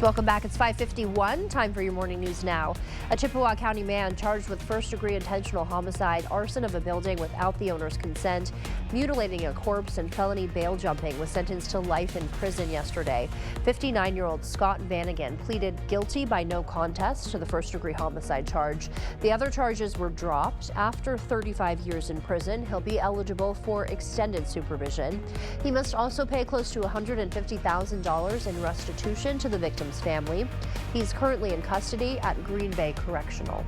Welcome back. It's 5:51. Time for your morning news now. A Chippewa County man charged with first-degree intentional homicide, arson of a building without the owner's consent, mutilating a corpse, and felony bail jumping was sentenced to life in prison yesterday. 59-year-old Scott Vanagan pleaded guilty by no contest to the first-degree homicide charge. The other charges were dropped. After 35 years in prison, he'll be eligible for extended supervision. He must also pay close to $150,000 in restitution to the victim's family. He's currently in custody at Green Bay Correctional.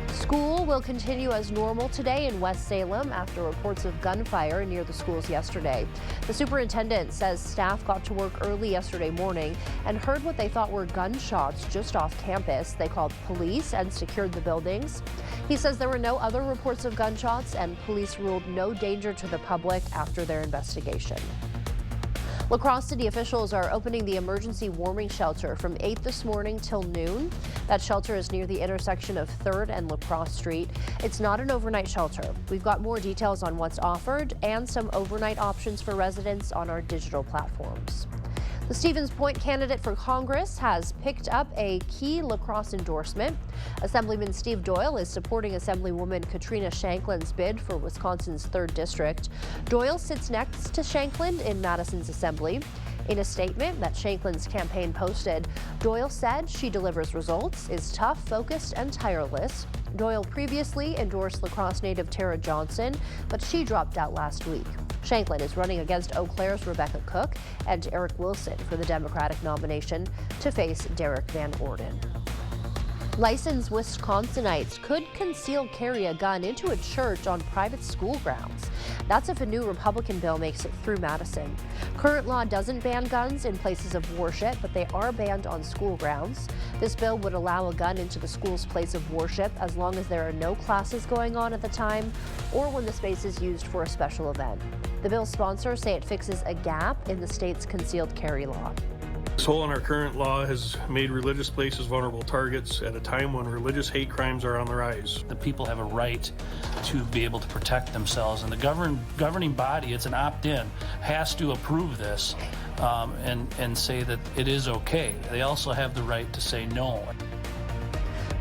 School will continue as normal today in West Salem after reports of gunfire near the schools yesterday. The superintendent says staff got to work early yesterday morning and heard what they thought were gunshots just off campus. They called police and secured the buildings. He says there were no other reports of gunshots and police ruled no danger to the public after their investigation. La Crosse City officials are opening the emergency warming shelter from 8 this morning till noon. That shelter is near the intersection of 3rd and La Crosse Street. It's not an overnight shelter. We've got more details on what's offered and some overnight options for residents on our digital platforms. The Stevens Point candidate for Congress has picked up a key La Crosse endorsement. Assemblyman Steve Doyle is supporting Assemblywoman Katrina Shanklin's bid for Wisconsin's 3rd District. Doyle sits next to Shanklin in Madison's assembly. In a statement that Shanklin's campaign posted, Doyle said she delivers results, is tough, focused, and tireless. Doyle previously endorsed La Crosse native Tara Johnson, but she dropped out last week. Shanklin is running against Eau Claire's Rebecca Cook and Eric Wilson for the Democratic nomination to face Derek Van Orden. Licensed Wisconsinites could concealed carry a gun into a church on private school grounds. That's if a new Republican bill makes it through Madison. Current law doesn't ban guns in places of worship, but they are banned on school grounds. This bill would allow a gun into the school's place of worship as long as there are no classes going on at the time or when the space is used for a special event. The bill's sponsors say it fixes a gap in the state's concealed carry law. This hole in our current law has made religious places vulnerable targets at a time when religious hate crimes are on the rise. The people have a right to be able to protect themselves, and the governing body, it's an opt-in, has to approve this and say that it is okay. They also have the right to say no.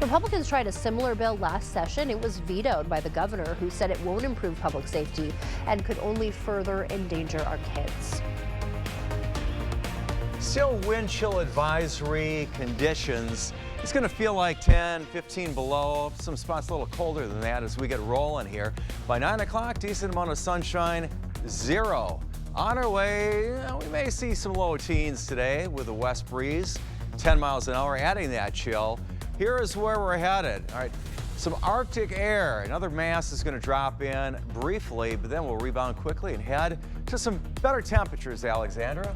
Republicans tried a similar bill last session. It was vetoed by the governor, who said it won't improve public safety and could only further endanger our kids. Still wind chill advisory conditions. It's going to feel like 10, 15 below. Some spots a little colder than that as we get rolling here. By 9 o'clock, decent amount of sunshine, 0. On our way, we may see some low teens today with a west breeze, 10 miles an hour, adding that chill. Here is where we're headed. All right, some Arctic air. Another mass is going to drop in briefly, but then we'll rebound quickly and head to some better temperatures, Alexandra.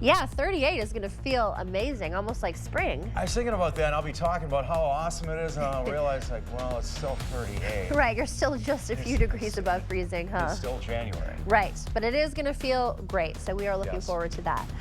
Yeah, 38 is going to feel amazing, almost like spring. I was thinking about that, and I'll be talking about how awesome it is, and I'll realize, like, well, it's still 38. Right, you're still just a few degrees above freezing, huh? It's still January. Right, but it is going to feel great, so we are looking Yes. forward to that.